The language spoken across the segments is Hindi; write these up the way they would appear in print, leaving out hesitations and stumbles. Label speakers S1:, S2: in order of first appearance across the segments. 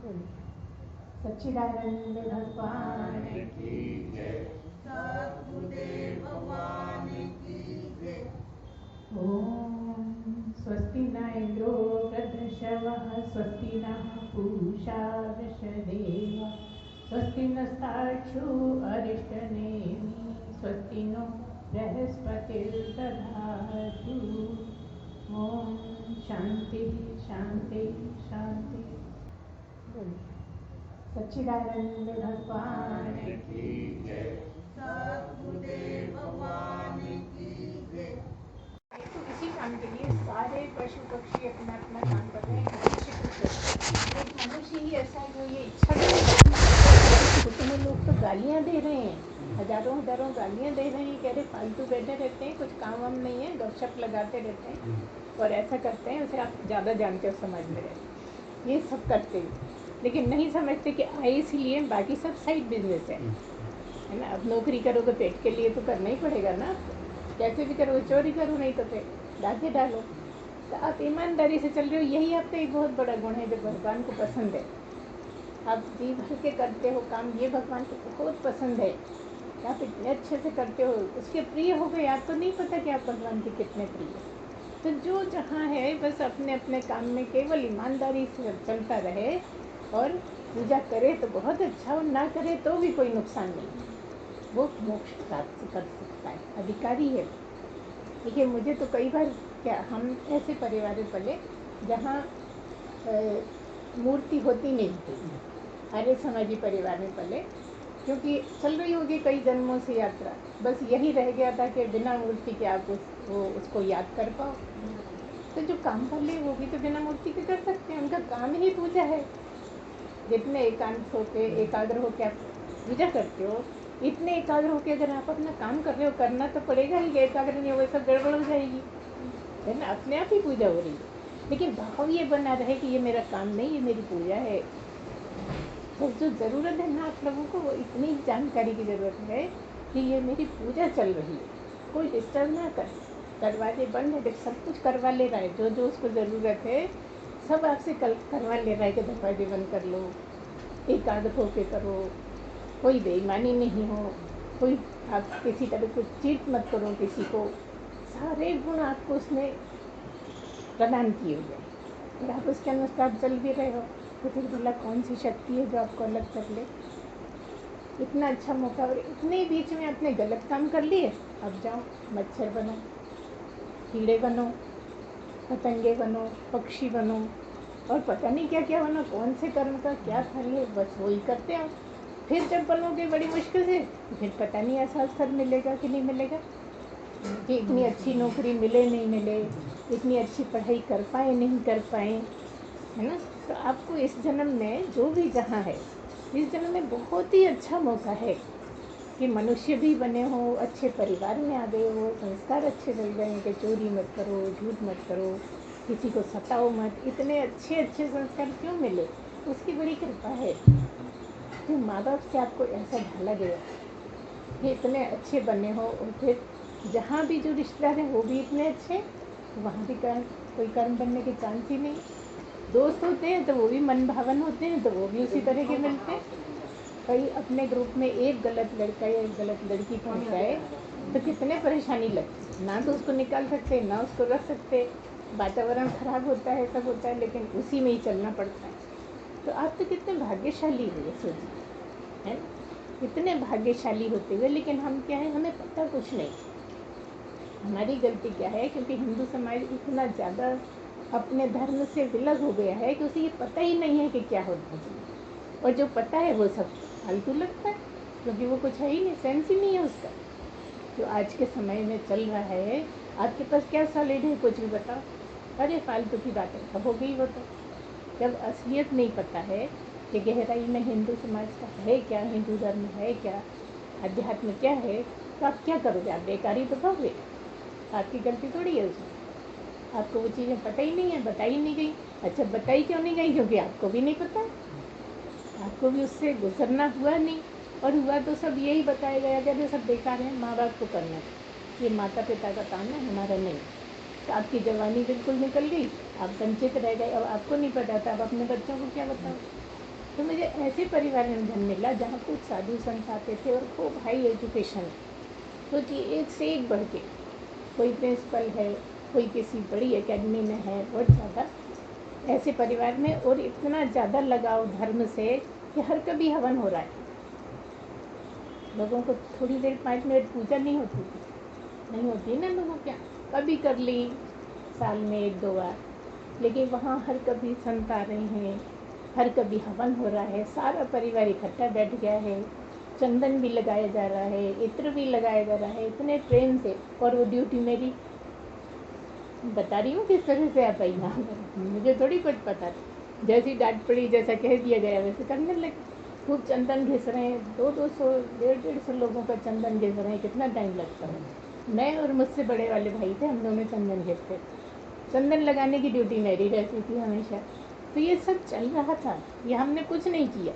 S1: सच्चिदानंद भगवान
S2: की जय, सद्गुरुदेव भगवान की जय।
S1: ओम स्वस्ति न इंद्रो वृद्धश्रवः स्वस्ति नः पूषा वृषदेव स्वस्ति नस्तार्क्ष्यो अरिष्टनेमि स्वस्ति नो बृहस्पतिर्दधातु। ओम शांति शांति शांति। सच्चिदानंद भगवान
S2: की जय, सद्गुरुदेव भगवान की जय।
S1: तो इसी काम के लिए सारे पशु पक्षी अपना अपना काम कर रहे हैं। मनुष्य ही ऐसा है जो ये इच्छा कितने लोग तो गालियाँ दे रहे हैं, हजारों हजारों गालियाँ दे रहे हैं, कह रहे फालतू बैठे रहते हैं, कुछ काम वाम नहीं है, गपशप लगाते रहते हैं और ऐसा करते हैं। उसे आप ज़्यादा जानते हो, समझ में रहे ये सब करते हैं, लेकिन नहीं समझते कि आए इसीलिए, बाकी सब साइड बिजनेस है ना। अब नौकरी करोगे पेट के लिए तो करना ही पड़ेगा ना, कैसे भी करो, चोरी करो नहीं तो फिर डाके डालो। तो आप ईमानदारी से चल रहे हो, यही आपका एक बहुत बड़ा गुण है जो भगवान को पसंद है। आप जी भर के करते हो काम, ये भगवान को बहुत पसंद है। आप इतने अच्छे से करते हो, उसके प्रिय हो गए। आपको नहीं पता कि आप भगवान के कितने प्रिय हो। तो जो जहाँ है बस अपने अपने काम में केवल ईमानदारी से चलता रहे और पूजा करे तो बहुत अच्छा, और ना करे तो भी कोई नुकसान नहीं, वो मोक्ष प्राप्त कर सकता है, अधिकारी है। देखिए मुझे तो कई बार, क्या हम ऐसे परिवार में पले जहाँ मूर्ति होती नहीं थी, आर्य समाजी परिवार में पले, क्योंकि चल रही होगी कई जन्मों से यात्रा, बस यही रह गया था कि बिना मूर्ति के आप उसको याद कर पाओ। तो जो काम कर ले वो भी तो बिना मूर्ति के कर सकते हैं, उनका काम ही पूजा है। जितने एकाग्र होके आप पूजा करते हो, इतने एकाग्र होके अगर आप अपना काम कर रहे हो, करना तो पड़ेगा ही, एकाग्र नहीं हो सब गड़बड़ हो जाएगी, है ना, अपने आप ही पूजा हो रही है। लेकिन भाव ये बना रहे कि ये मेरा काम नहीं, ये मेरी पूजा है। तो जो ज़रूरत है ना आप लोगों को, वो इतनी जानकारी की ज़रूरत है कि ये मेरी पूजा चल रही है, कोई डिस्टर्ब ना करे। दरवाजे बंद है, सब कुछ करवा ले रहा है, जो जो उसको ज़रूरत है सब आपसे करवा ले रहा है कि दरवाजे बंद कर लो, एकाग्र होके करो, कोई बेईमानी नहीं हो, कोई आप किसी तरह कुछ चीट मत करो किसी को। सारे गुण आपको उसमें प्रदान किए हुए और आप उसके अनुसार चल भी रहे हो, तो फिर बोला कौन सी शक्ति है जो आपको अलग कर ले। इतना अच्छा मौका, और इतने बीच में आपने गलत काम कर लिए, अब जाओ मच्छर बनो, कीड़े बनो, पतंगे बनो, पक्षी बनो, और पता नहीं क्या क्या बनो, कौन से कर्म का क्या फल है, बस वही करते हो। फिर जब बनोगे बड़ी मुश्किल से, फिर पता नहीं ऐसा फल मिलेगा कि नहीं मिलेगा, कि इतनी अच्छी नौकरी मिले नहीं मिले, इतनी अच्छी पढ़ाई कर पाए नहीं कर पाए, है ना। तो आपको इस जन्म में जो भी जहाँ है, इस जन्म में बहुत ही अच्छा मौका है कि मनुष्य भी बने हो, अच्छे परिवार में आ गए हो, संस्कार अच्छे मिल गए हैं कि चोरी मत करो, झूठ मत करो, किसी को सताओ मत। इतने अच्छे अच्छे संस्कार क्यों मिले, उसकी बड़ी कृपा है कि माँ बाप से आपको ऐसा ढाला गया कि इतने अच्छे बने हो। और फिर जहाँ भी जो रिश्तेदार हैं वो भी इतने अच्छे, वहाँ भी कोई कर्म बनने के चांस ही नहीं। दोस्त होते हैं तो वो भी मन भावन होते हैं, तो वो भी उसी तरह के मिलते हैं। कई अपने ग्रुप में एक गलत लड़का या एक गलत लड़की पहुँच जाए तो कितने परेशानी लगती, ना तो उसको निकाल सकते ना उसको रख सकते, वातावरण खराब होता है, सब होता है, लेकिन उसी में ही चलना पड़ता है। तो आप तो कितने भाग्यशाली हुए, सोचिए, है ना, कितने भाग्यशाली होते हुए। लेकिन हम क्या है, हमें पता कुछ नहीं। हमारी गलती क्या है, क्योंकि हिंदू समाज इतना ज़्यादा अपने धर्म से विलग हो गया है कि उसे ये पता ही नहीं है कि क्या होता है, और जो पता है वो सब फालतू लगता है, क्योंकि वो कुछ है ही नहीं, सेंस ही नहीं है उसका। जो आज के समय में चल रहा है, आपके पास क्या सॉलिड है, कुछ भी बताओ, अरे फालतू की बातें सब हो गई। वो तो जब असलियत नहीं पता है कि गहराई में हिंदू समाज का है क्या, हिंदू धर्म है क्या, अध्यात्म क्या है, तो आप क्या करोगे, आप बेकारी तो कहोगे, आपकी गलती थोड़ी है उसमें। आपको वो चीज़ें पता ही नहीं है, बताई नहीं गई। अच्छा बताई क्यों नहीं गई, क्योंकि आपको भी नहीं पता, आपको भी उससे गुजरना हुआ नहीं, और हुआ तो सब यही बताया गया कि ये सब बेकार है, माँ बाप को करना, ये माता पिता का काम है, हमारा नहीं। तो आपकी जवानी बिल्कुल निकल गई, आप वंचित रह गए, अब आपको नहीं पता था, अब अपने बच्चों को क्या बताओ। तो मुझे ऐसे परिवार में जन्म मिला जहाँ कुछ साधु संत आते थे और खूब हाई एजुकेशन, सोचिए एक से एक बढ़ के, कोई प्रिंसिपल है, कोई किसी बड़ी एकेडमी में है, बहुत ज़्यादा ऐसे परिवार में, और इतना ज़्यादा लगाव धर्म से कि हर कभी हवन हो रहा है। लोगों को थोड़ी देर 5 मिनट पूजा नहीं होती थी, नहीं होती है ना लोगों क्या, कभी कर ली साल में 1-2 बार, लेकिन वहाँ हर कभी संत आ रहे हैं, हर कभी हवन हो रहा है, सारा परिवार इकट्ठा बैठ गया है, चंदन भी लगाया जा रहा है, इत्र भी लगाया जा रहा है, इतने प्रेम से। और वो ड्यूटी मेरी बता रही हूँ किस तरह से आप आई यहाँ पर, मुझे थोड़ी कुछ पता था, जैसी डांट पड़ी, जैसा कह दिया गया वैसे करने लगे। खूब चंदन घिस रहे हैं, 200 150 लोगों का चंदन घिस रहे हैं, कितना टाइम लगता है। मैं और मुझसे बड़े वाले भाई थे, हम दोनों चंदन घिसते, चंदन लगाने की ड्यूटी मेरी रहती थी हमेशा। तो ये सब चल रहा था, ये हमने कुछ नहीं किया,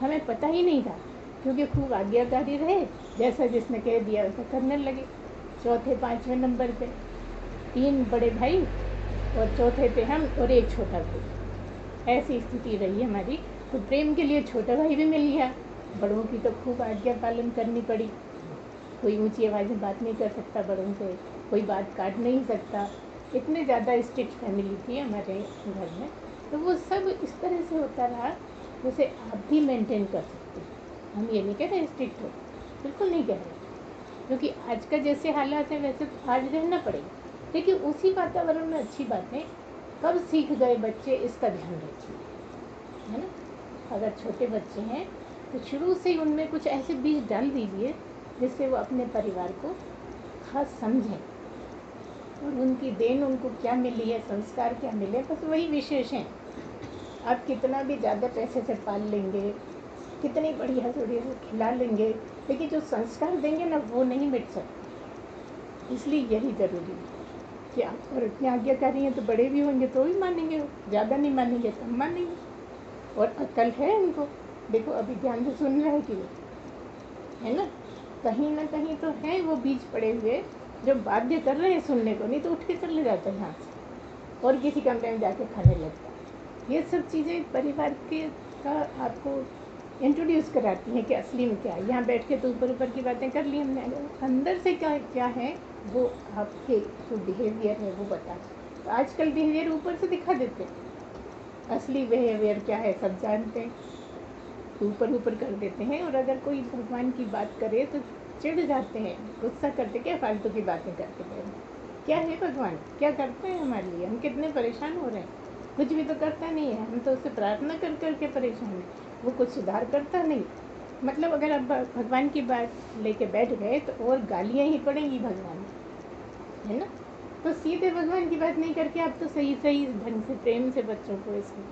S1: हमें पता ही नहीं था, क्योंकि खूब आज्ञाकारी रहे, जैसा जिसने कह दिया वैसा करने लगे। चौथे 5वें नंबर पे 3 बड़े भाई और चौथे पे हम और एक छोटा भाई, ऐसी स्थिति रही हमारी। तो प्रेम के लिए छोटा भाई भी मिल गया, बड़ों की तो खूब आज्ञा पालन करनी पड़ी, कोई ऊंची आवाज़ में बात नहीं कर सकता बड़ों से, कोई बात काट नहीं सकता, इतने ज़्यादा स्ट्रिक्ट फैमिली थी हमारे घर में। तो वो सब इस तरह से होता रहा जैसे आप भी मेंटेन कर सकते हैं। हम ये नहीं कह रहे स्ट्रिक्ट हो, बिल्कुल नहीं कह रहे, क्योंकि आज का जैसे हालात है वैसे तो आज रहना पड़ेगा, लेकिन उसी वातावरण में अच्छी बातें कब सीख गए बच्चे, इसका ध्यान रखिए, है ना। अगर छोटे बच्चे हैं तो शुरू से ही उनमें कुछ ऐसे बीज डाल दीजिए जिससे वो अपने परिवार को खास समझें, और उनकी देन उनको क्या मिली है, संस्कार क्या मिले, बस वही विशेष हैं। आप कितना भी ज़्यादा पैसे से पाल लेंगे, कितनी बढ़िया बढ़िया से खिला लेंगे, लेकिन जो संस्कार देंगे ना वो नहीं मिट सकते। इसलिए यही ज़रूरी है कि आप और इतने आज्ञाकारी हैं तो बड़े भी होंगे तो भी मानेंगे, ज़्यादा नहीं मानेंगे तो हम मानेंगे। और अक्ल है उनको, देखो अभी ध्यान से सुन रहे हैं कि वो, है ना कहीं तो है वो बीज पड़े हुए जो बाध्य कर रहे हैं सुनने को, नहीं तो उठ के चले जाते हैं यहाँ से और किसी कमरे में जाके खाने लगता है। ये सब चीज़ें परिवार के का आपको इंट्रोड्यूस कराती हैं कि असली में क्या है। यहाँ बैठ के तो ऊपर ऊपर की बातें कर ली हमने, अंदर से क्या है वो आपके जो बिहेवियर है वो बता। तो आजकल बिहेवियर ऊपर से दिखा देते हैं, असली बिहेवियर क्या है सब जानते हैं, ऊपर कर देते हैं। और अगर कोई भगवान की बात करे तो चिढ़ जाते हैं, गुस्सा करते, क्या फालतू की बातें करते हैं, क्या है भगवान, क्या करते हैं हमारे लिए, हम कितने परेशान हो रहे हैं, कुछ भी तो करता नहीं है, हम तो उससे प्रार्थना कर करके परेशान हैं, वो कुछ सुधार करता नहीं। मतलब अगर आप भगवान की बात लेके बैठ गए तो और गालियाँ ही पड़ेंगी भगवान, है ना। तो सीधे भगवान की बात नहीं करके आप तो सही ढंग से प्रेम से बच्चों को इसमें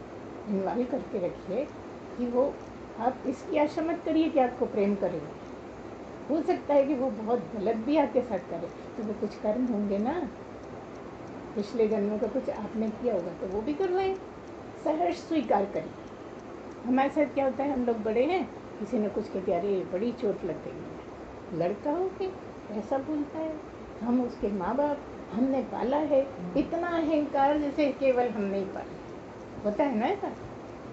S1: इन्वॉल्व करके रखिए कि वो, आप इसकी आशा मत करिए कि आपको प्रेम करेगा, हो सकता है कि वो बहुत गलत भी आपके साथ करे, तो वो कुछ कर्म होंगे ना, पिछले जन्मों का कुछ आपने किया होगा तो वो भी कर रहे हैं, सहर्ष स्वीकार करिए। हमारे साथ क्या होता है, हम लोग बड़े हैं, किसी ने कुछ कह दिया, अरे बड़ी चोट लग गई, लड़का हो के ऐसा बोलता है, हम उसके माँ बाप, हमने पाला है, इतना अहंकार जैसे केवल हम नहीं पाले, होता है ना ऐसा।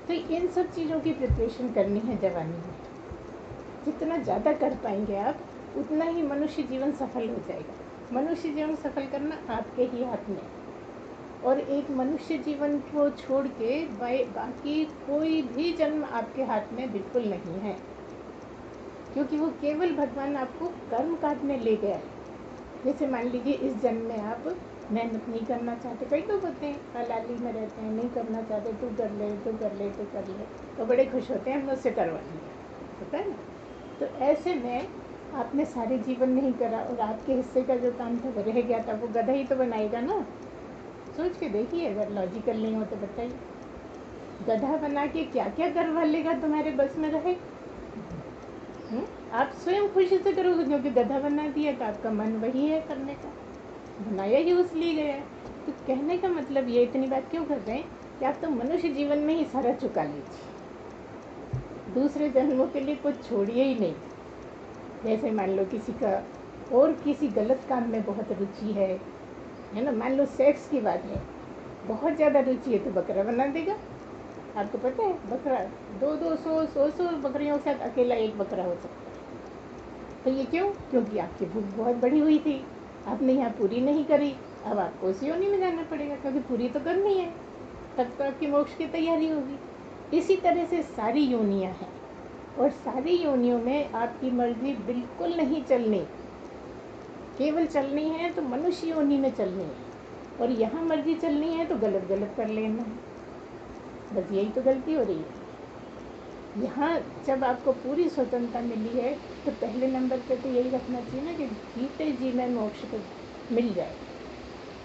S1: तो इन सब चीज़ों की प्रिपरेशन करनी है जवानी में, जितना ज़्यादा कर पाएंगे आप उतना ही मनुष्य जीवन सफल हो जाएगा। मनुष्य जीवन सफल करना आपके ही हाथ में, और एक मनुष्य जीवन को छोड़ के बाकी कोई भी जन्म आपके हाथ में बिल्कुल नहीं है, क्योंकि वो केवल भगवान आपको कर्म काट में ले गया है। जैसे मान लीजिए इस जन्म में आप मेहनत नहीं करना चाहते, कई लोग होते हैं हलाली में रहते हैं, नहीं करना चाहते, तू कर ले, तो बड़े खुश होते हैं हम मुझसे करवा लेंगे, होता है ना। तो ऐसे में आपने सारे जीवन नहीं करा और आपके हिस्से का जो काम था वो रह गया था, वो गधा ही तो बनाएगा ना। सोच के देखिए, अगर लॉजिकल नहीं हो तो बताइए, गधा बना के क्या क्या करवा लेगा तुम्हारे बस में रहे। आप स्वयं खुशी से करोगे, क्योंकि गधा बना दिया तो आपका मन वही है करने का, बनाया ही उस लिए गया है। तो कहने का मतलब ये, इतनी बात क्यों कर रहे हैं कि आप तो मनुष्य जीवन में ही सारा चुका लीजिए, दूसरे जन्मों के लिए कुछ छोड़िए ही नहीं। जैसे मान लो किसी का और किसी गलत काम में बहुत रुचि है ना, मान लो सेक्स की बात है, बहुत ज़्यादा रुचि है तो बकरा बना देगा, आपको पता है बकरा 200-100 बकरियों के साथ अकेला एक बकरा हो सकता है। तो ये क्यों? क्योंकि आपकी भूख बहुत बड़ी हुई थी, आपने यहाँ पूरी नहीं करी, अब आपको उस योनि में जाना पड़ेगा क्योंकि पूरी तो करनी है, तब तो आपकी मोक्ष की तैयारी होगी। इसी तरह से सारी योनियाँ हैं और सारी योनियों में आपकी मर्जी बिल्कुल नहीं चलनी, केवल चलनी है तो मनुष्य योनि में चलनी है, और यहाँ मर्जी चलनी है तो गलत गलत कर लेना है, बस यही तो गलती हो रही है। यहाँ जब आपको पूरी स्वतंत्रता मिली है तो पहले नंबर पे तो यही रखना चाहिए ना कि जीते जी में मोक्ष को मिल जाए,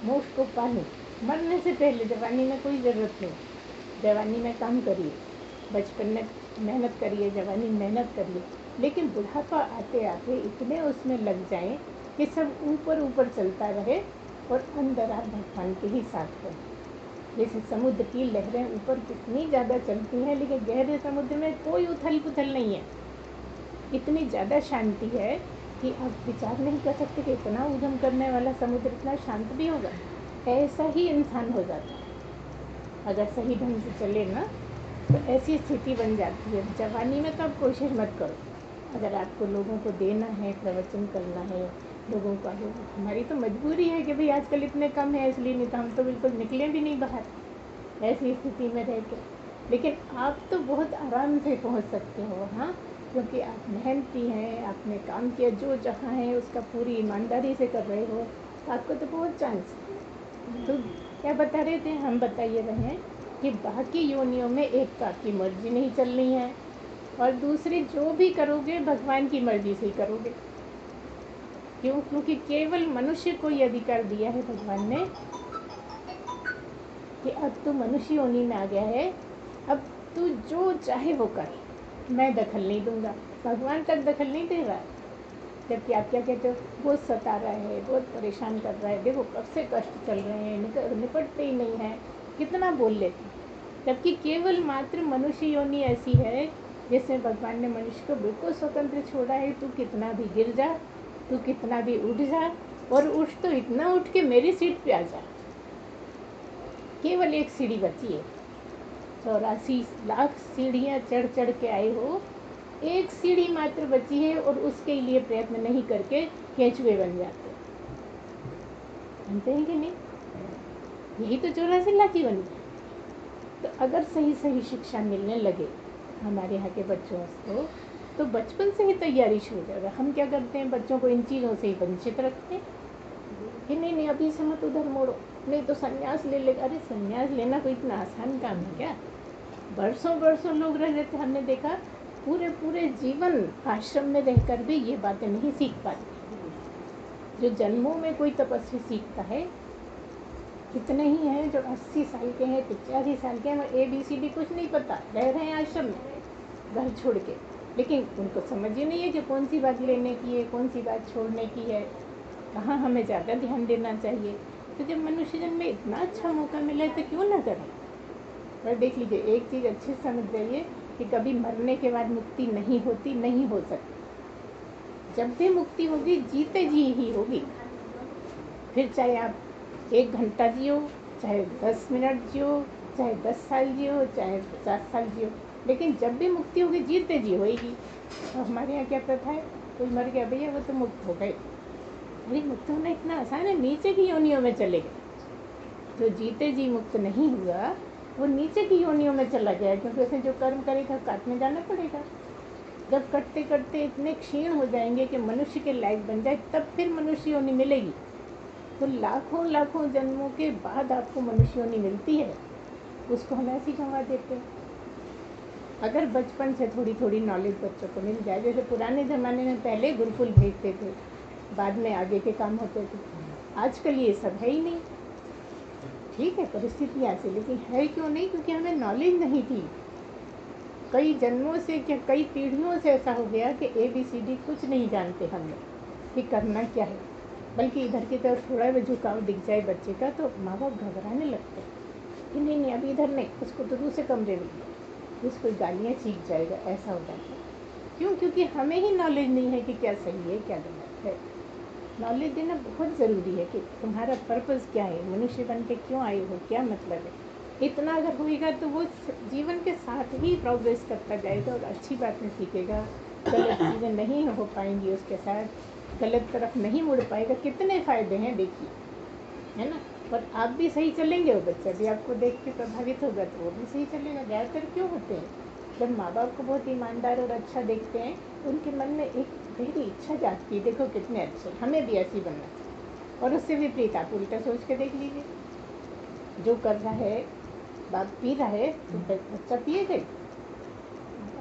S1: मोक्ष को पानी। मरने से पहले जवानी में कोई ज़रूरत नहीं, जवानी में काम करिए, बचपन में मेहनत करिए, जवानी मेहनत करिए, लेकिन बुढ़ापा आते आते इतने उसमें लग जाएं कि सब ऊपर ऊपर चलता रहे और अंदर आप भगवान के ही साथ हो। जैसे समुद्र की लहरें ऊपर कितनी ज़्यादा चलती हैं, लेकिन गहरे समुद्र में कोई उथल पुथल नहीं है, इतनी ज़्यादा शांति है कि आप विचार नहीं कर सकते कि इतना उद्यम करने वाला समुद्र इतना शांत भी होगा। ऐसा ही इंसान हो जाता है अगर सही ढंग से चले ना, तो ऐसी स्थिति बन जाती है। जवानी में तो आप कोशिश मत करो, अगर आपको लोगों को देना है, प्रवचन करना है लोगों का, हमारी तो मजबूरी है कि भाई आजकल इतने कम है इसलिए, नहीं तो हम तो बिल्कुल निकले भी नहीं बाहर ऐसी स्थिति में रह के। लेकिन आप तो बहुत आराम से पहुंच सकते हो वहाँ, क्योंकि आप मेहनती हैं, आपने काम किया जो जहाँ है उसका पूरी ईमानदारी से कर रहे हो, आपको तो बहुत चांस है। तो क्या बता रहे थे हम, बताइए रहे हैं कि बाकी योनियों में एक तो आपकी मर्जी नहीं चलनी है, और दूसरी जो भी करोगे भगवान की मर्जी से ही करोगे। क्यों? क्योंकि केवल मनुष्य को ये अधिकार दिया है भगवान ने कि अब तू मनुष्य योनि में आ गया है, अब तू जो चाहे वो कर, मैं दखल नहीं दूंगा। भगवान तक दखल नहीं दे रहा है, जबकि आप क्या कहते हो, बहुत सता रहा है, बहुत परेशान कर रहा है, देखो कब से कष्ट चल रहे हैं, निपटते ही नहीं है, कितना बोल लेते हैं। जबकि केवल मात्र मनुष्य योनि ऐसी है जिसमें भगवान ने मनुष्य को बिल्कुल स्वतंत्र छोड़ा है। तू कितना भी गिर जा, तू कितना भी उठ जा, और उठ तो इतना उठ के मेरी सीट पे आ जा। केवल एक सीढ़ी बची है, 84 लाख सीढ़ियाँ चढ़ चढ़ के आए हो, एक सीढ़ी मात्र बची है, और उसके लिए प्रयत्न नहीं करके केंचुए बन जाते। जानते हैं कि नहीं? यही तो 84 लाख ही बन गए। तो अगर सही सही शिक्षा मिलने लगे हमारे यहाँ के बच्चों को, तो बचपन से ही तैयारी शुरू हो जाएगा। हम क्या करते हैं, बच्चों को इन चीज़ों से ही वंचित रखते हैं कि नहीं अभी से मत उधर मोड़ो, नहीं तो संन्यास ले लेगा। अरे संन्यास लेना कोई इतना आसान काम है क्या? बरसों बरसों लोग रह रहे थे, हमने देखा पूरे पूरे जीवन आश्रम में रहकर भी ये बातें नहीं सीख पाते। जो जन्मों में कोई तपस्वी सीखता है, कितने ही हैं जो 80 साल के हैं, 85 साल के हैं, वो ABCD कुछ नहीं पता, रह रहे हैं आश्रम में घर छोड़ के, लेकिन उनको समझ ही नहीं है कि कौन सी बात लेने की है, कौन सी बात छोड़ने की है, कहाँ हमें ज़्यादा ध्यान देना चाहिए। तो जब मनुष्य जन्म में इतना अच्छा मौका मिला है तो क्यों ना करें। पर देख लीजिए, एक चीज़ अच्छी समझ जाइए कि कभी मरने के बाद मुक्ति नहीं होती, नहीं हो सकती। जब भी मुक्ति होगी जीते जी ही होगी। फिर चाहे आप 1 घंटा जियो, चाहे 10 मिनट जियो, चाहे 10 साल जियो, चाहे 50 साल जियो, लेकिन जब भी मुक्ति होगी जीते जी होगी। और हमारे यहाँ क्या प्रथा है, कोई मर गया भैया वो तो मुक्त हो गए। अरे मुक्त होना इतना आसान है, नीचे की योनियों में चले गए। जो जीते जी मुक्त नहीं हुआ वो नीचे की योनियों में चला गया, क्योंकि उसने जो कर्म करेगा काटने जाना पड़ेगा। जब कटते कटते इतने क्षीण हो जाएंगे कि मनुष्य के लायक बन जाए, तब फिर मनुष्य योनि मिलेगी। तो लाखों लाखों जन्मों के बाद आपको मनुष्य योनि मिलती है, उसको हम ऐसे गंवा देते हैं। अगर बचपन से थोड़ी थोड़ी नॉलेज बच्चों को मिल जाए, जैसे पुराने ज़माने में पहले गुरुकुल भेजते थे, बाद में आगे के काम होते थे, आजकल ये सब है ही नहीं। ठीक है परिस्थितियाँ से, लेकिन है क्यों नहीं? क्योंकि हमें नॉलेज नहीं थी। कई जन्मों से, क्या कई पीढ़ियों से ऐसा हो गया कि ABCD कुछ नहीं जानते हम लोग कि करना क्या है। बल्कि इधर की तरफ थोड़ा भी झुकाव दिख जाए बच्चे का तो माँ बाप घबराने लगते हैं कि नहीं अभी इधर नहीं, उसको तो दूसरे कमरे में, उसको गालियाँ सीख जाएगा, ऐसा हो जाता है। क्यों? क्योंकि हमें ही नॉलेज नहीं है कि क्या सही है क्या गलत है। नॉलेज देना बहुत ज़रूरी है कि तुम्हारा पर्पज़ क्या है, मनुष्य बन के क्यों आए हो, क्या मतलब है। इतना अगर होएगा तो वो जीवन के साथ ही प्रोग्रेस करता जाएगा और अच्छी बातें सीखेगा, गलत चीज़ें नहीं हो पाएंगी उसके साथ, गलत तरफ नहीं मुड़ पाएगा। कितने फ़ायदे हैं देखिए, है ना। और आप भी सही चलेंगे, वो बच्चा भी आपको देख के प्रभावित होगा तो वो भी सही चलेगा। ज़्यादातर क्यों होते हैं, जब माँ बाप को बहुत ईमानदार और अच्छा देखते हैं तो उनके मन में एक गहरी इच्छा जागती है, देखो कितने अच्छे, हमें भी ऐसी बनना चाहिए। और उससे विपरीत आप उल्टा सोच के देख लीजिए, जो कर रहा है, बाप पी रहा है तो बच्चा पिएगा ही।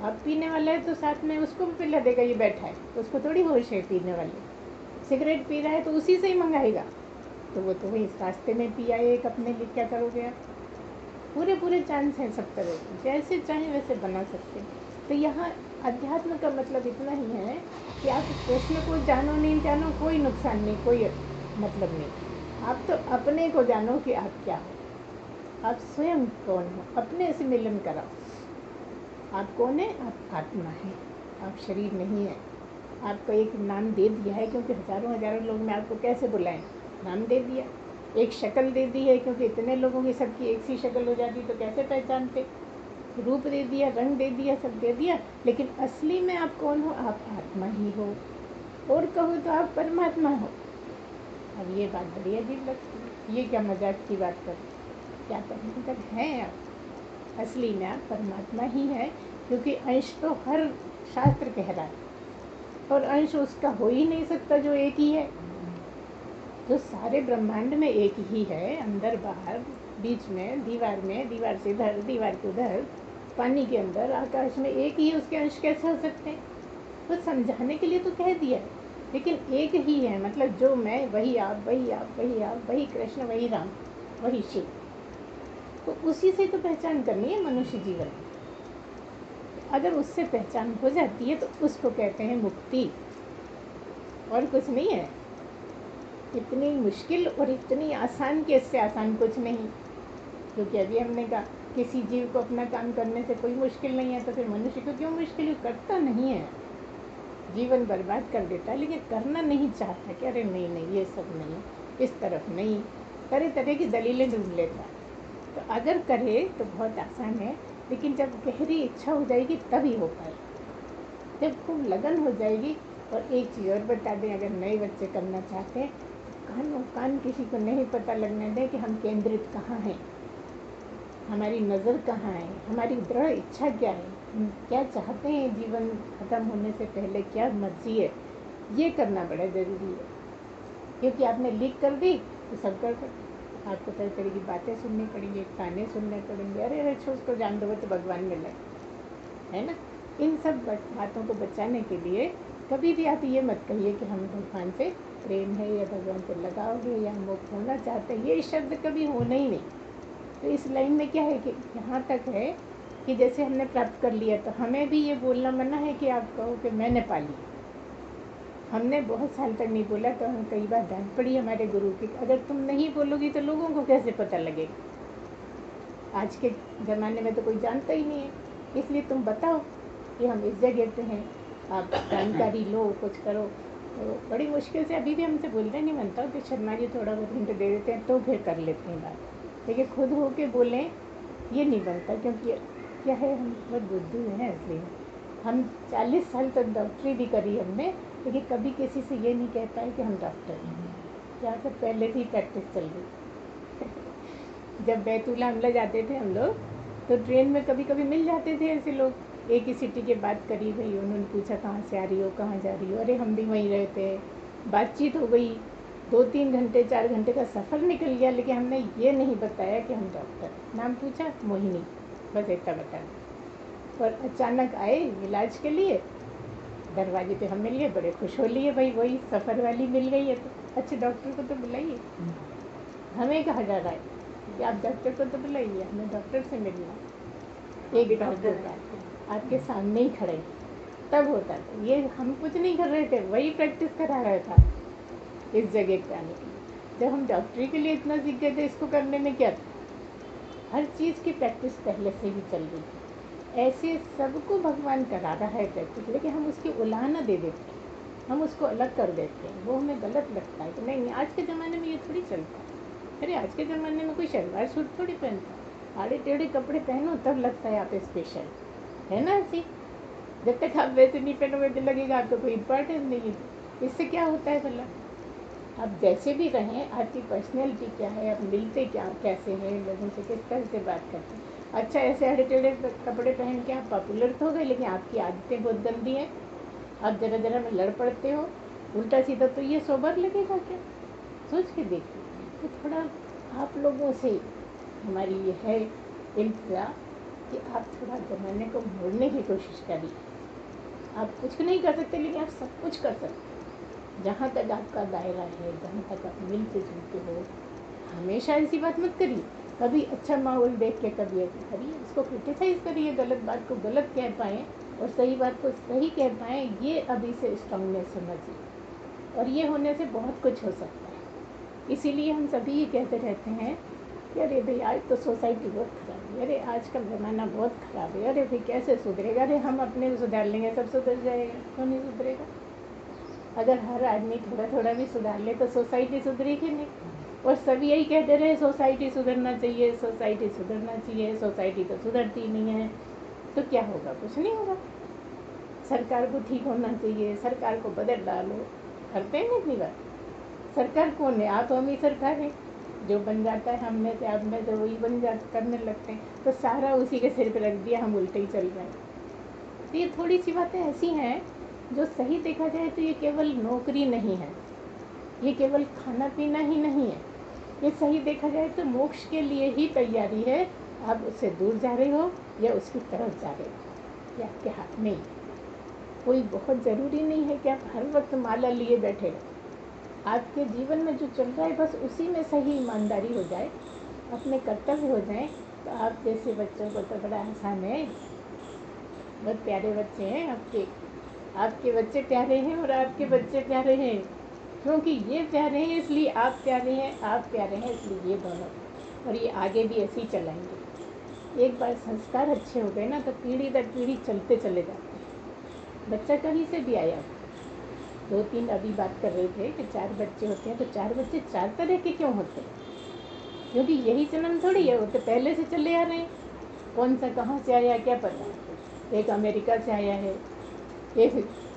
S1: आप पीने वाला है तो साथ में उसको भी पिला देगा, ये बैठा है उसको थोड़ी होश है पीने वाले। सिगरेट पी रहा है तो उसी से ही मंगाएगा, तो वो तो वही रास्ते में पिया एक अपने लिए, क्या करोगे आप। पूरे पूरे चांस हैं सब तरह के, जैसे चाहें वैसे बना सकते हैं। तो यहाँ अध्यात्म का मतलब इतना ही है कि आप कृष्ण को जानो नहीं जानो कोई नुकसान नहीं, कोई मतलब नहीं। आप तो अपने को जानो कि आप क्या हो, आप स्वयं कौन हो, अपने से मिलन कराओ। आप कौन है, आप आत्मा है, आप शरीर नहीं है। आपको एक नाम दे दिया है, क्योंकि हजारों हजारों लोग में आपको कैसे बुलाएं, नाम दे दिया। एक शक्ल दे दी है, क्योंकि इतने लोगों की सबकी एक सी शक्ल हो जाती तो कैसे पहचानते। रूप दे दिया, रंग दे दिया, सब दे दिया, लेकिन असली में आप कौन हो, आप आत्मा ही हो। और कहो तो आप परमात्मा हो। अब ये बात बड़ी अजीब लगती है, ये क्या मजाक की बात कर, क्या करने तक हैं आप। असली में आप परमात्मा ही है, क्योंकि अंश तो हर शास्त्र कह रहा है, और अंश उसका हो ही नहीं सकता जो एक ही है। जो सारे ब्रह्मांड में एक ही है, अंदर बाहर, बीच में, दीवार से इधर, दीवार के उधर, पानी के अंदर, आकाश में, एक ही है, उसके अंश कैसे हो सकते हैं। तो समझाने के लिए तो कह दिया है, लेकिन एक ही है, मतलब जो मैं वही आप, वही आप, वही आप, वही कृष्ण, वही राम, वही शिव। तो उसी से तो पहचान करनी है मनुष्य जीवन। अगर उससे पहचान हो जाती है तो उसको कहते हैं मुक्ति, और कुछ नहीं है। इतनी मुश्किल और इतनी आसान कि इससे आसान कुछ नहीं, क्योंकि अभी हमने कहा किसी जीव को अपना काम करने से कोई मुश्किल नहीं है, तो फिर मनुष्य को क्यों मुश्किल, करता नहीं है, जीवन बर्बाद कर देता है, लेकिन करना नहीं चाहता कि अरे नहीं नहीं ये सब नहीं, इस तरफ नहीं, तरह तरह की दलीलें ढूंढ लेता है। तो अगर करे तो बहुत आसान है, लेकिन जब गहरी इच्छा हो जाएगी तभी हो पाए, जब खूब लगन हो जाएगी। और एक चीज़ और बता दें, अगर नए बच्चे करना चाहते हैं, कान किसी को नहीं पता लगने दें कि हम केंद्रित कहाँ हैं, हमारी नज़र कहाँ है, हमारी दृढ़ इच्छा क्या है, हम क्या चाहते हैं जीवन ख़त्म होने से पहले, क्या मर्जी है, ये करना बड़ा ज़रूरी है। क्योंकि आपने लीक कर दी तो सब कर सकते, आपको तरह तरह की बातें सुननी पड़ेंगी, ताने सुनने पड़ेंगे, अरे अरे छोड़ उसको जान दो तो भगवान मिले, है ना। इन सब बातों को बचाने के लिए कभी भी आप ये मत कहिए कि हम भगवान से प्रेम है या भगवान से लगाव है या हम मुक्त होना चाहते हैं, ये शब्द कभी होना ही नहीं। तो इस लाइन में क्या है कि यहाँ तक है कि जैसे हमने प्राप्त कर लिया तो हमें भी ये बोलना मना है कि आप कहो कि मैंने पा लिया। हमने बहुत साल तक नहीं बोला तो हम कई बार डांट पड़ी हमारे गुरु की, अगर तुम नहीं बोलोगी तो लोगों को कैसे पता लगेगा। आज के ज़माने में तो कोई जानता ही नहीं है, इसलिए तुम बताओ कि हम इस जगह पे हैं, आप जानकारी लो, कुछ करो। तो बड़ी मुश्किल से अभी भी हमसे बोलते नहीं बनता, कि शर्मा जी थोड़ा बहुत हिंट दे देते हैं तो फिर कर लेते हैं बात, लेकिन खुद हो के बोलें ये नहीं बनता। क्योंकि क्या है, हम बहुत बुद्धू हैं, इसलिए हम 40 साल तक डॉक्टरी भी करी हमने, लेकिन कभी किसी से ये नहीं कह पाए कि हम डॉक्टर हैं। क्या सब पहले से ही प्रैक्टिस चल रही। जब बैतूला हमला जाते थे हम लोग, तो ट्रेन में कभी कभी मिल जाते थे ऐसे लोग, एक ही सिटी के बात करी भाई, उन्होंने पूछा कहाँ से आ रही हो, कहाँ जा रही हो, अरे हम भी वहीं रहते, बातचीत हो गई, 2-3 घंटे 4 घंटे का सफ़र निकल गया, लेकिन हमने ये नहीं बताया कि हम डॉक्टर। नाम पूछा मोहिनी, बस इतना बता। और अचानक आए इलाज के लिए, दरवाजे पे हम मिल गए, बड़े खुश हो लिए, भाई वही सफ़र वाली मिल गई है, तो अच्छे डॉक्टर को तो बुलाइए। हमें कहा जा रहा है कि आप डॉक्टर को तो बुलाइए, हमें डॉक्टर से मिलना। एक डॉक्टर आपके सामने ही खड़े, तब होता था। ये हम कुछ नहीं कर रहे थे, वही प्रैक्टिस करा रहा था इस जगह पे आने के लिए। जब हम डॉक्टरी के लिए इतना सीख गए थे, इसको करने में क्या था, हर चीज़ की प्रैक्टिस पहले से ही चल रही थी। ऐसे सबको भगवान करा रहा है प्रैक्टिस, लेकिन हम उसकी उलाहना दे देते हैं, हम उसको अलग कर देते हैं, वो हमें गलत लगता है कि नहीं आज के ज़माने में ये थोड़ी चलता है। अरे आज के ज़माने में कोई शलवार सूट थोड़ी पहनता है, आड़े टेढ़े कपड़े पहनो तब लगता है आप स्पेशल, है ना? ऐसी जब तक आप वैसे नहीं पहनोगे तो लगेगा आपको कोई इम्पोर्टेंस नहीं है। इससे क्या होता है भला? आप जैसे भी रहें, आपकी पर्सनैलिटी क्या है, आप मिलते क्या कैसे हैं लोगों से, किस तरह से बात करते हैं। अच्छा, ऐसे आड़े टेढ़े कपड़े पहन के आप पॉपुलर तो हो गए, लेकिन आपकी आदतें बहुत गंदी हैं। आप जरा जरा में लड़ पड़ते हो उल्टा सीधा, तो ये सोबर लगेगा क्या? सोच के देखिए। तो थोड़ा आप लोगों से हमारी ये है इल्तिजा कि आप थोड़ा ज़माने को मोड़ने की कोशिश करिए। आप कुछ नहीं कर सकते, लेकिन आप सब कुछ कर सकते हैं। जहाँ तक आपका दायरा है, जहाँ तक आप मिलते जुलते हो, हमेशा ऐसी बात मत करिए। कभी अच्छा माहौल देख के कभी ऐसे करिए, उसको क्रिटिसाइज़ करिए, गलत बात को गलत कह पाएँ और सही बात को सही कह पाएँ, ये अभी से स्ट्रांगनेस होना चाहिए। और ये होने से बहुत कुछ हो सकता है। इसीलिए हम सभी ये कहते रहते हैं कि अरे भाई आज तो सोसाइटी बहुत ख़राब है, अरे आज का ज़माना बहुत ख़राब है, अरे भाई कैसे सुधरेगा? अरे हम अपने को सुधार लेंगे सब सुधर जाएगा, क्यों नहीं सुधरेगा? अगर हर आदमी थोड़ा थोड़ा भी सुधार ले तो सोसाइटी सुधरेगी नहीं। और सभी यही कहते रहे सोसाइटी सुधरना चाहिए, सोसाइटी सुधरना चाहिए, सोसाइटी तो सुधरती नहीं है, तो क्या होगा? कुछ नहीं होगा। सरकार को ठीक होना चाहिए, सरकार को बदल डालो, करते हैं इतनी बात। सरकार कौन है? आप हम ही सरकार है। जो बन जाता है हम में से आप में से वही बन जा करने लगते हैं, तो सारा उसी के सिर पे रख दिया, हम उल्टे ही चल रहे हैं। तो ये थोड़ी सी बातें ऐसी हैं जो सही देखा जाए तो ये केवल नौकरी नहीं है, ये केवल खाना पीना ही नहीं है, ये सही देखा जाए तो मोक्ष के लिए ही तैयारी है। आप उससे दूर जा रहे हो या उसकी तरफ जा रहे हो, ये आपके हाथ में ही। कोई बहुत ज़रूरी नहीं है कि आप हर वक्त माला लिए बैठे रहो। आपके जीवन में जो चल रहा है बस उसी में सही ईमानदारी हो जाए, अपने कर्तव्य हो जाए, तो आप जैसे बच्चों को तो बड़ा आसान है। बहुत प्यारे बच्चे हैं आपके, आपके बच्चे प्यारे हैं और आपके बच्चे प्यारे हैं, क्योंकि ये प्यारे हैं इसलिए आप प्यारे हैं, आप प्यारे हैं इसलिए ये दोनों, और ये आगे भी ऐसे ही चलाएंगे। एक बार संस्कार अच्छे हो गए ना तो पीढ़ी दर पीढ़ी चलते चले जाते हैं। बच्चा कहीं से भी आया, 2-3 अभी बात कर रहे थे कि 4 बच्चे होते हैं, तो 4 बच्चे 4 तरह के क्यों होते हैं? क्योंकि यही जन्म थोड़ी है, वो तो पहले से चले आ रहे हैं। कौन सा कहाँ से आया क्या पता? एक अमेरिका से आया है, एक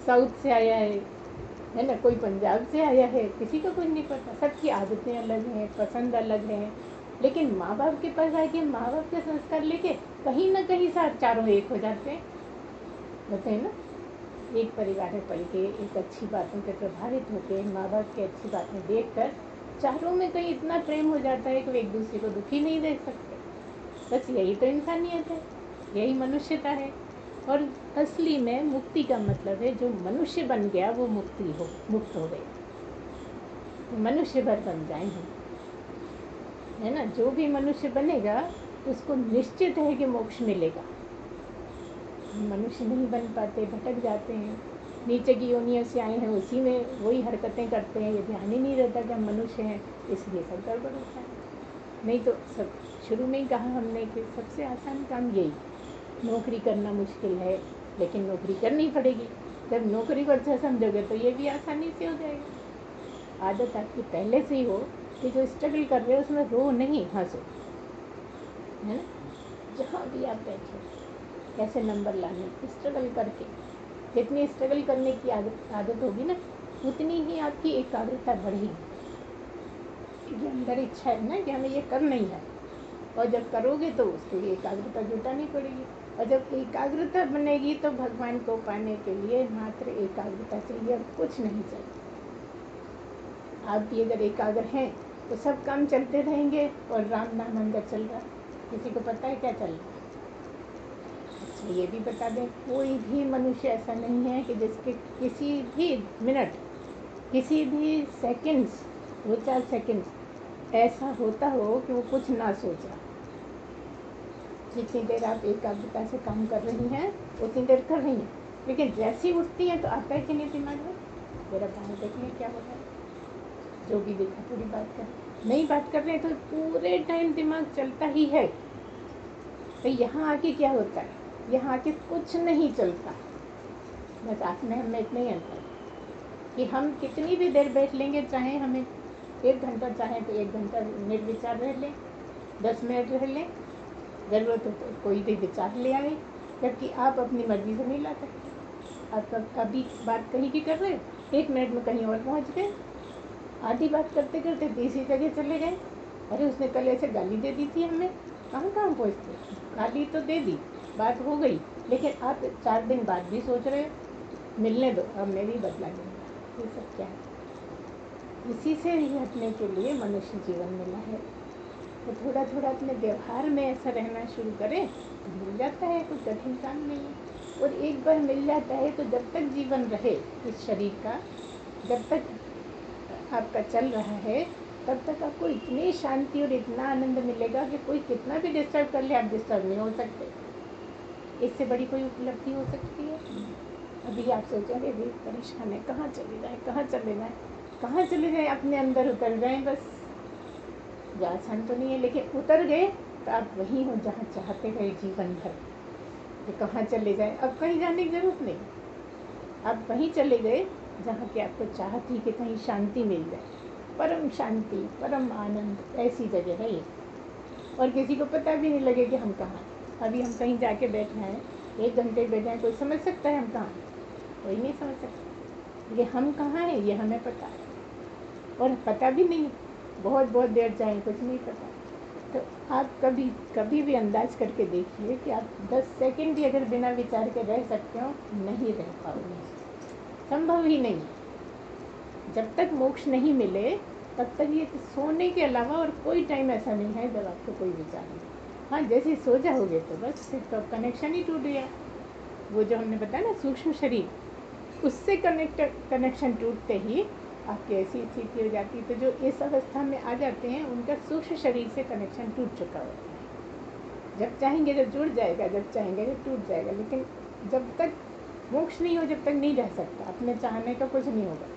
S1: साउथ से आया है ना, कोई पंजाब से आया है, किसी को कुछ नहीं पता। सबकी आदतें अलग हैं, पसंद अलग हैं, लेकिन माँ बाप के पास आके माँ बाप के संस्कार लेके कहीं ना कहीं साथ चारों एक हो जाते हैं, होते हैं ना। एक परिवार में पढ़ के एक अच्छी बातों से प्रभावित होकर माँ बाप की अच्छी बातें देखकर चारों में कहीं इतना प्रेम हो जाता है कि वो एक दूसरे को दुखी नहीं देख सकते। बस यही तो इंसानियत है, यही मनुष्यता है। और असली में मुक्ति का मतलब है जो मनुष्य बन गया वो मुक्त हो गया। मनुष्य भर बन जाए हम, है ना। जो भी मनुष्य बनेगा उसको निश्चित है कि मोक्ष मिलेगा। मनुष्य नहीं बन पाते, भटक जाते हैं, नीचे की योनियों से आए हैं, उसी में वही हरकतें करते हैं, ये ध्यान ही नहीं रहता कि हम मनुष्य हैं, इसलिए सब गड़बड़ होता है। नहीं तो सब शुरू में ही कहा हमने कि सबसे आसान काम यही, नौकरी करना मुश्किल है लेकिन नौकरी करनी पड़ेगी। जब नौकरी को अच्छा समझोगे तो ये भी आसानी से हो जाएगा। आदत आपकी पहले से ही हो कि जो स्ट्रगल कर रहे हो उसमें रो नहीं, हंसो, है ना। जहाँ भी आप बैठे कैसे नंबर लाने, स्ट्रगल करके, जितनी स्ट्रगल करने की आदत होगी ना उतनी ही आपकी एकाग्रता बढ़ेगी, क्योंकि अंदर इच्छा है ना कि हमें ये करना ही है। और जब करोगे तो उसके लिए एकाग्रता जुटानी पड़ेगी, और जब एकाग्रता बनेगी तो भगवान को पाने के लिए मात्र एकाग्रता चाहिए और कुछ नहीं चाहिए। आप भी अगर एकाग्र हैं तो सब काम चलते रहेंगे और राम नाम अंदर चल रहा है। किसी को पता है क्या चल रहा है? अच्छा, ये भी बता दें, कोई भी मनुष्य ऐसा नहीं है कि जिसके किसी भी मिनट, किसी भी सेकंड्स, 2-4 सेकंड्स ऐसा होता हो कि वो कुछ ना सोच रहा। जितनी देर आप एकाग्रता से काम कर रही हैं उतनी देर कर रही हैं, लेकिन जैसी उठती हैं तो आता है कि नहीं दिमाग में, मेरा बाहर देखिए क्या होता है। जो भी देखा थोड़ी बात कर, नहीं बात कर रहे हैं तो पूरे टाइम दिमाग चलता ही है। तो यहाँ आके क्या होता है, यहाँ आके कुछ नहीं चलता। बस आप में हमें इतना ही अंतर कि हम कितनी भी देर बैठ लेंगे, चाहे हमें 1 घंटा चाहे तो 1 घंटा निर्विचार रह लें, 10 मिनट रह लें, ज़रूरत हो तो कोई भी विचार ले आए, जबकि आप अपनी मर्जी से नहीं ला सकते। आप अभी बात कहीं की कर रहे हो, 1 मिनट में कहीं और पहुंच गए, आधी बात करते करते तीसरी जगह चले गए। अरे उसने कल ऐसे गाली दे दी थी हमें, कहाँ पहुँचते, गाली तो दे दी, बात हो गई, लेकिन आप 4 दिन बाद भी सोच रहे हो मिलने दो, अब मैं भी बदला लूँगा। ये सब क्या है? इसी से ही हटने के लिए मनुष्य जीवन मिला है। तो थोड़ा थोड़ा अपने व्यवहार में ऐसा रहना शुरू करें, मिल जाता है, कोई कठिन काम नहीं है। और एक बार मिल जाता है तो जब तक जीवन रहे इस शरीर का, जब तक आपका चल रहा है, तब तक आपको इतनी शांति और इतना आनंद मिलेगा कि कोई कितना भी डिस्टर्ब कर ले, आप डिस्टर्ब नहीं हो सकते। इससे बड़ी कोई उपलब्धि हो सकती है? अभी आप सोचेंगे भी परेशान है, कहाँ चले जाए, कहाँ चले जाए, कहाँ चले जाए, अपने अंदर उतर जाएं बस। आसान तो नहीं है, लेकिन उतर गए तो आप वहीं हो जहाँ चाहते रहे जीवन भर। कि कहाँ चले जाएं, अब कहीं जाने की जरूरत नहीं, आप वहीं चले गए जहाँ की आपको चाह थी कि कहीं शांति मिल जाए, परम शांति, परम आनंद, ऐसी जगह है ये। और किसी को पता भी नहीं लगे कि हम कहाँ। अभी हम कहीं जाके बैठे हैं, 1 घंटे बैठे हैं, कोई समझ सकता है हम कहाँ? कोई नहीं समझ सकता। ये हम कहाँ हैं ये हमें पता है, और पता भी नहीं, बहुत देर जाए कुछ नहीं पता। तो आप कभी भी अंदाज करके देखिए कि आप 10 सेकंड भी अगर बिना विचार के रह सकते हो, नहीं रह पाओगे, संभव ही नहीं। जब तक मोक्ष नहीं मिले तब तक ये सोने के अलावा और कोई टाइम ऐसा नहीं है जब आपको कोई विचार नहीं। हाँ, जैसे सो जाओगे तो बस फिर तो कनेक्शन ही टूट गया। वो जो हमने बताया ना सूक्ष्म शरीर, उससे कनेक्शन टूटते ही आपकी ऐसी स्थिति हो जाती है। तो जो इस अवस्था में आ जाते हैं उनका सूक्ष्म शरीर से कनेक्शन टूट चुका होता है। जब चाहेंगे जब जुड़ जाएगा, जब चाहेंगे जब टूट जाएगा, लेकिन जब तक मोक्ष नहीं हो जब तक नहीं रह सकता। अपने चाहने का कुछ नहीं होगा।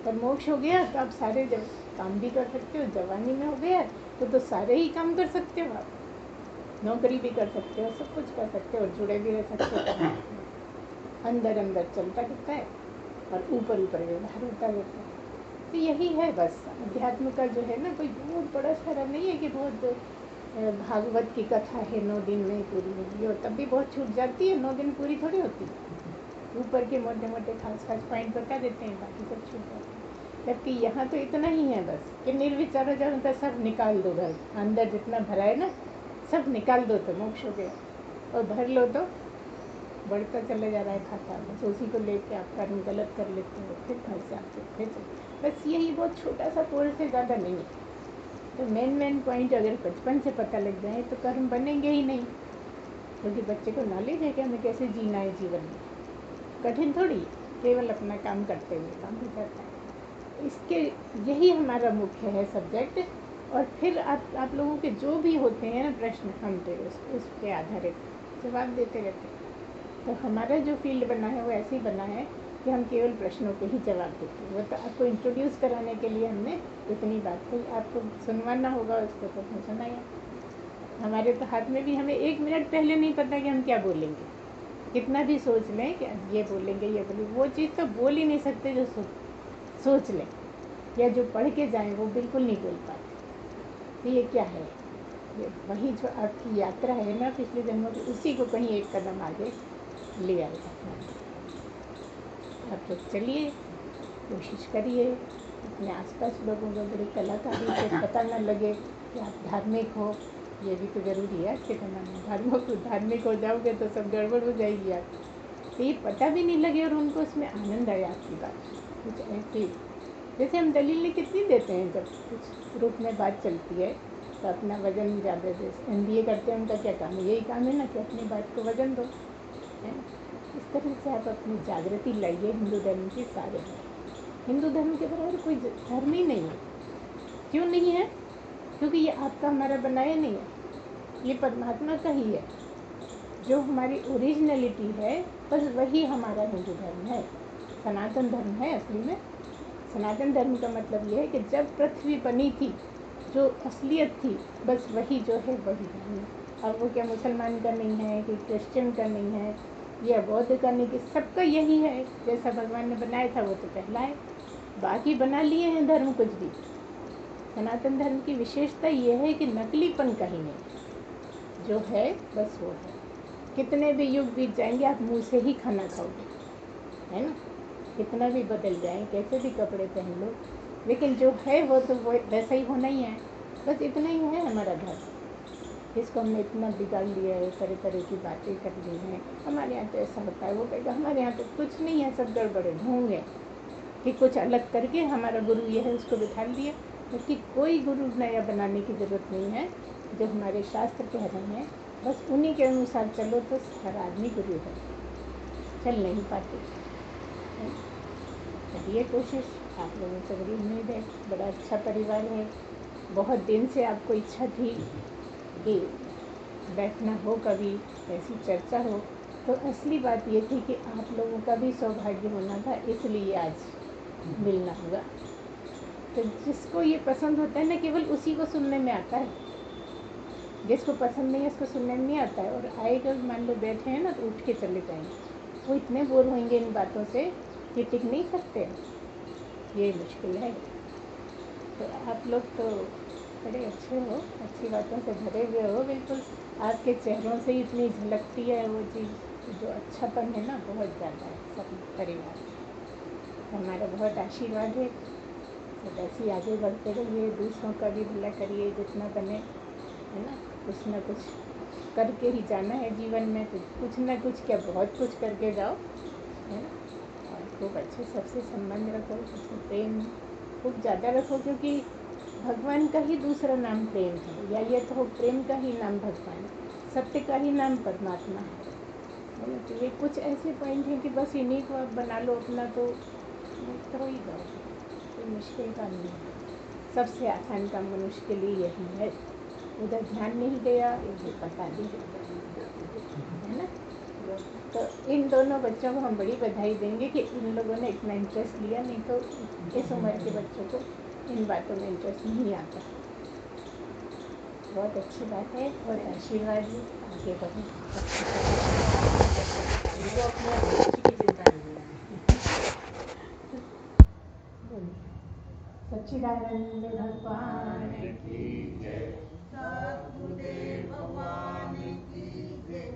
S1: पर मोक्ष हो गया तो आप सारे जब काम भी कर सकते हो। जवानी में हो गया तो सारे ही काम कर सकते हो, आप नौकरी भी कर सकते हो, सब कुछ कर सकते हो, और जुड़े भी रह सकते हो। अंदर चलता रहता है और ऊपर व्यवहार होता रहता है। तो यही है बस अध्यात्म का जो है ना, कोई बहुत बड़ा सारा नहीं है कि बहुत भागवत की कथा है 9 दिन में पूरी होगी, और तब भी बहुत छूट जाती है। 9 दिन पूरी थोड़ी होती है। ऊपर के मोटे खास पॉइंट बता देते हैं, बाकी सब छूट जाते हैं। जबकि यहाँ तो इतना ही है बस कि निर्विचार हो जाओ तो सब निकाल दो, घर अंदर जितना भरा है ना सब निकाल दो तो मोक्ष हो गया, और भर लो तो बढ़ता चला जा रहा है खाता। बस उसी को लेके आप कर्म गलत कर लेते हो, फिर फंस जाते हो, फिर बस यही बहुत छोटा सा कोर्स है, ज़्यादा नहीं है। तो मेन पॉइंट अगर बचपन से पता लग जाए तो कर्म बनेंगे ही नहीं, क्योंकि बच्चे को नॉलेज है कि हमें कैसे जीना है जीवन में। कठिन थोड़ी, केवल अपना काम करते हुए काम हो जाता है। इसके यही हमारा मुख्य है सब्जेक्ट। और फिर आप लोगों के जो भी होते हैं ना प्रश्न, हम फिर उस पे आधारित जवाब देते रहते हैं। तो हमारा जो फील्ड बना है वो ऐसे ही बना है कि हम केवल प्रश्नों के ही जवाब देते हैं। वो तो आपको इंट्रोड्यूस कराने के लिए हमने इतनी बात कही, आपको सुनवाना होगा उसको तो हम सुनाया। हमारे तो हाथ में भी हमें 1 मिनट पहले नहीं पता कि हम क्या बोलेंगे। कितना भी सोच लें कि ये बोलेंगे, वो चीज़ तो बोल ही नहीं सकते जो सोच लें, या जो पढ़ के जाएं वो बिल्कुल नहीं बोल पाते। तो ये क्या है? ये वही जो आपकी यात्रा है ना पिछले जन्मों की, उसी को कहीं एक कदम आगे ले आएगा। आप लोग चलिए, कोशिश करिए। अपने आसपास लोगों को बड़ी कलाकारी से पता न लगे कि आप धार्मिक हो, ये भी तो ज़रूरी है आज के ज़माने में। धार्मिक हो जाओगे तो सब गड़बड़ हो जाएगी आप। तो ये पता भी नहीं लगे और उनको उसमें आनंद आया आपकी बात कुछ ऐसी। जैसे हम दलीलें कितनी देते हैं जब कुछ ग्रुप में बात चलती है तो अपना वजन ज़्यादा दे। MBA करते हैं, उनका क्या काम है? यही काम है ना कि अपनी बात को वजन दो, है ना? इस तरह से आप अपनी जागृति लाइए हिंदू धर्म के सारे में। हिंदू धर्म के बराबर कोई धर्म ही नहीं है। क्यों नहीं है? क्योंकि ये आपका हमारा बनाया नहीं है, ये परमात्मा का ही है। जो हमारी ओरिजिनलिटी है बस वही हमारा हिंदू धर्म है, सनातन धर्म है असली में। सनातन धर्म का मतलब ये है कि जब पृथ्वी बनी थी जो असलियत थी बस वही जो है वही धर्म है। अब वो क्या मुसलमान का नहीं है कि क्रिश्चियन का नहीं है या बौद्ध का नहीं, कि सबका यही है। जैसा भगवान ने बनाया था वो तो पहला है, बाकी बना लिए हैं धर्म कुछ भी। सनातन धर्म की विशेषता ये है कि नकलीपन कहीं नहीं, जो है बस वो है। कितने भी युग बीत जाएंगे आप मुँह से ही खाना खाओगे, है ना। कितना भी बदल जाए, कैसे भी कपड़े पहन लो, लेकिन जो है वो तो वो वैसा ही होना ही है। बस इतना ही है हमारा धर्म। इसको हमने इतना बिगाड़ लिया है, तरह तरह की बातें कर ली हैं। हमारे यहाँ तो ऐसा होता है, वो कहेगा हमारे यहाँ तो कुछ नहीं है, सब गड़बड़ है, ढोंग है कि कुछ अलग करके हमारा गुरु ये है उसको बिठा दिया। क्योंकि कोई गुरु नया बनाने की ज़रूरत नहीं है। जो हमारे शास्त्र कह रहे हैं बस उन्हीं के अनुसार चलो तो हर आदमी गुरु है। चल नहीं पाते, करिए कोशिश। आप लोगों से बड़ी उम्मीद है, बड़ा अच्छा परिवार है। बहुत दिन से आपको इच्छा थी कि बैठना हो, कभी ऐसी चर्चा हो, तो असली बात ये थी कि आप लोगों का भी सौभाग्य होना था, इसलिए आज मिलना हुआ। तो जिसको ये पसंद होता है ना, केवल उसी को सुनने में आता है। जिसको पसंद नहीं है उसको सुनने में नहीं आता है। और आएगा, मान लो बैठे हैं ना, तो उठ के चले जाएंगे। वो इतने बोर होंगे इन बातों से कि टिक नहीं सकते, ये मुश्किल है। तो आप लोग तो बड़े अच्छे हो, अच्छी बातों से भरे हुए हो। बिल्कुल आपके चेहरों से इतनी झलकती है वो चीज़, जो अच्छापन है ना, बहुत ज़्यादा है सब परिवार। हमारा बहुत आशीर्वाद है। तो ऐसे ही आगे बढ़ते रहिए, दूसरों का भी भला करिए जितना बने, है ना। कुछ ना कुछ करके ही जाना है जीवन में। तो कुछ ना कुछ क्या, बहुत कुछ करके जाओ, है ना। और खूब अच्छे सबसे संबंध रखो, सबसे प्रेम खूब ज़्यादा रखो, क्योंकि भगवान का ही दूसरा नाम प्रेम है, या ये तो प्रेम का ही नाम भगवान, सत्य का ही नाम परमात्मा है ना। तो ये कुछ ऐसे पॉइंट हैं कि बस इन्हीं को आप बना लो अपना, तो मुक्त हो ही जाओ। कोई मुश्किल काम नहीं है, सबसे आसान काम मनुष्य के लिए यही है। उधर ध्यान नहीं गया, इधर पता नहीं, है ना। तो इन दोनों बच्चों को हम बड़ी बधाई देंगे कि इन लोगों ने इतना इंटरेस्ट लिया, नहीं तो इस उम्र के बच्चों को इन बातों में इंटरेस्ट नहीं आता। बहुत अच्छी बात है, बहुत आशीर्वाद है, आगे बढ़ो। सच्चिदानंद भगवान
S2: की जय। सद्गुरुदेव भगवान की जय।